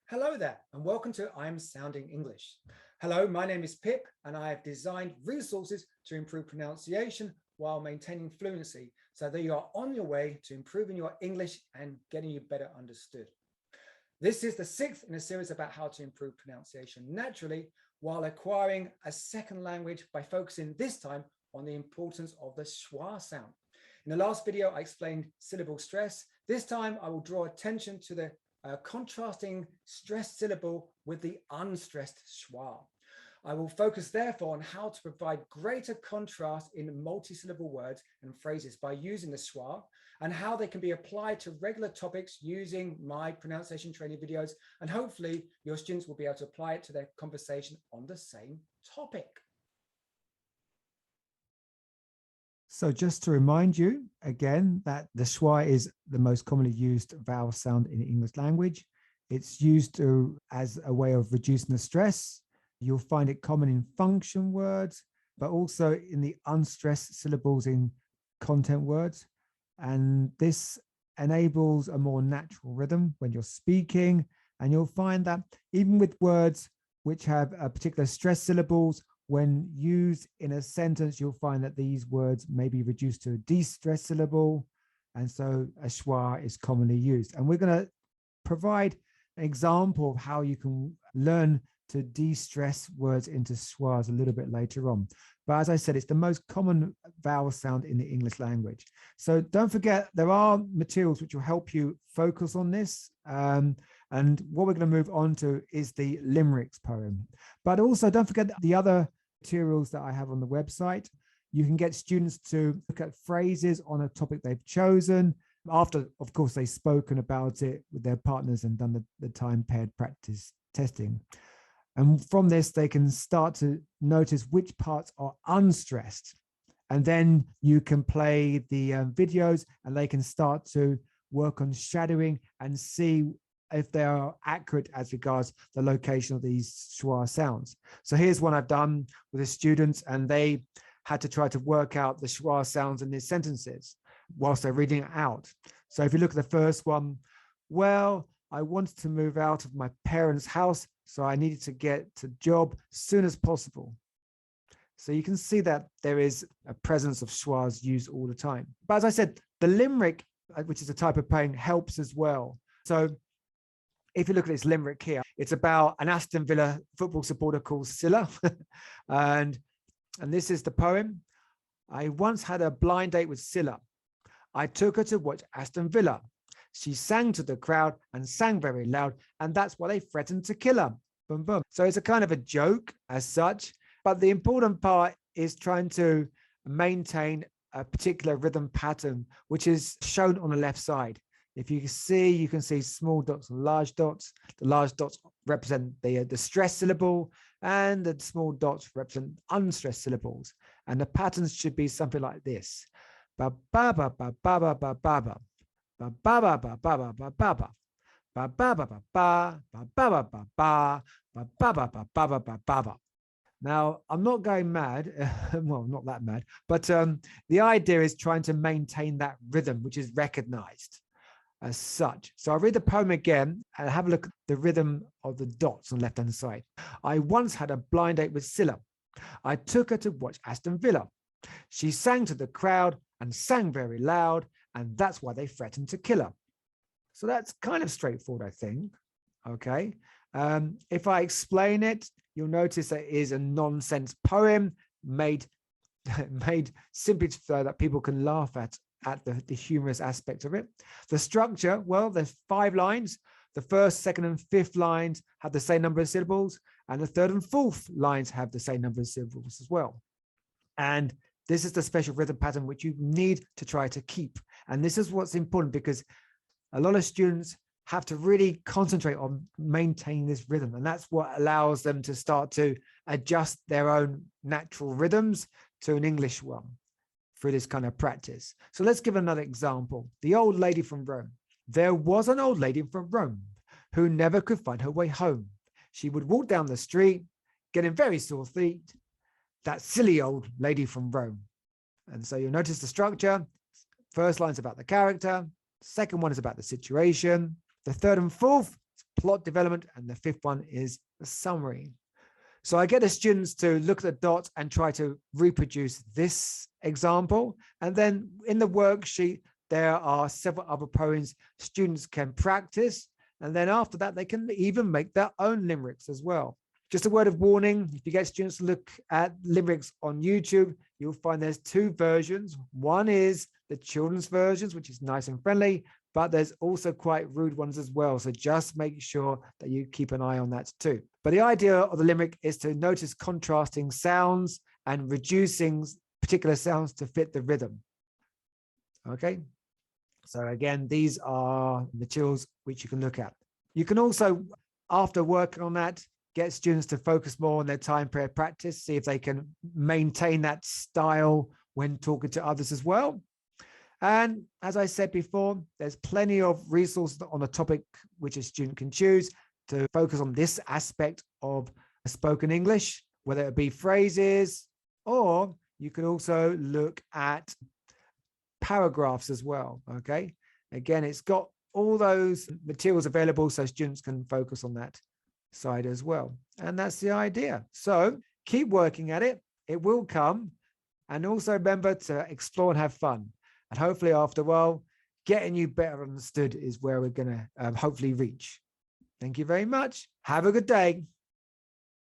Hello there, and welcome to I'm Sounding English. Hello, my name is Pip, and I have designed resources to improve pronunciation while maintaining fluency so that you are on your way to improving your English and getting you better understood. This is the sixth in a series about how to improve pronunciation naturally while acquiring a second language by focusing this time on the importance of the schwa sound. In the last video, I explained syllable stress. This time, I will draw attention to the contrasting stressed syllable with the unstressed schwa. I will focus therefore on how to provide greater contrast in multisyllable words and phrases by using the schwa, and how they can be applied to regular topics using my pronunciation training videos, and hopefully your students will be able to apply it to their conversation on the same topic. So just to remind you again that the schwa is the most commonly used vowel sound in the English language. It's used as a way of reducing the stress. You'll find it common in function words, but also in the unstressed syllables in content words. And this enables a more natural rhythm when you're speaking. And you'll find that even with words which have a particular stressed syllables, when used in a sentence, you'll find that these words may be reduced to a de-stressed syllable. And so a schwa is commonly used. And we're going to provide an example of how you can learn to de-stress words into schwas a little bit later on. But as I said, it's the most common vowel sound in the English language. So don't forget, there are materials which will help you focus on this. And what we're going to move on to is the limericks poem. But also don't forget the other materials that I have on the website. You can get students to look at phrases on a topic they've chosen after, of course, they've spoken about it with their partners and done the time-paired practice testing. And from this, they can start to notice which parts are unstressed. And then you can play the videos and they can start to work on shadowing and see if they are accurate as regards the location of these schwa sounds. So here's one I've done with the students, and they had to try to work out the schwa sounds in these sentences whilst they're reading it out. So if you look at the first one, well, I wanted to move out of my parents' house, so I needed to get a job as soon as possible. So you can see that there is a presence of schwas used all the time. But as I said, the limerick, which is a type of poem, helps as well. So if you look at this limerick here, it's about an Aston Villa football supporter called Scylla. and this is the poem. I once had a blind date with Scylla. I took her to watch Aston Villa. She sang to the crowd and sang very loud, and that's why they threatened to kill her. Boom, boom. So it's a kind of a joke as such, but the important part is trying to maintain a particular rhythm pattern, which is shown on the left side. If you can see small dots and large dots. The large dots represent the stressed syllable, and the small dots represent unstressed syllables. And the patterns should be something like this. Ba ba ba ba ba ba ba ba ba. Ba ba ba ba ba ba ba ba ba. Ba ba ba ba ba ba ba ba ba ba ba ba ba ba ba ba ba ba. Now, I'm not going mad, well, not that mad, but the idea is trying to maintain that rhythm, which is recognized as such. So I'll read the poem again and have a look at the rhythm of the dots on the left-hand side. I once had a blind date with Scylla. I took her to watch Aston Villa. She sang to the crowd and sang very loud, and that's why they threatened to kill her. So that's kind of straightforward, I think. Okay. If I explain it, you'll notice that it is a nonsense poem made simply so that people can laugh at the humorous aspect of it. The structure, well, there's 5 lines. The first, second, and fifth lines have the same number of syllables, and the third and fourth lines have the same number of syllables as well. And this is the special rhythm pattern which you need to try to keep. And this is what's important, because a lot of students have to really concentrate on maintaining this rhythm. And that's what allows them to start to adjust their own natural rhythms to an English one through this kind of practice. So let's give another example. The old lady from Rome. There was an old lady from Rome who never could find her way home. She would walk down the street, getting very sore feet. That silly old lady from Rome. And so you'll notice the structure. First line's about the character. Second one is about the situation. The third and fourth is plot development, and the fifth one is the summary. So I get the students to look at the dots and try to reproduce this example. And then in the worksheet, there are several other poems students can practice. And then after that, they can even make their own limericks as well. Just a word of warning, if you get students to look at limericks on YouTube, you'll find there's two versions. One is the children's versions, which is nice and friendly, but there's also quite rude ones as well. So just make sure that you keep an eye on that too. But the idea of the limerick is to notice contrasting sounds and reducing particular sounds to fit the rhythm. Okay. So again, these are materials which you can look at. You can also, after working on that, get students to focus more on their time period practice, see if they can maintain that style when talking to others as well. And as I said before, there's plenty of resources on the topic which a student can choose to focus on this aspect of spoken English, whether it be phrases, or you can also look at paragraphs as well. Okay. Again, it's got all those materials available so students can focus on that side as well. And that's the idea. So keep working at it. It will come. And also remember to explore and have fun. And hopefully after a while, getting you better understood is where we're going to hopefully reach. Thank you very much. Have a good day.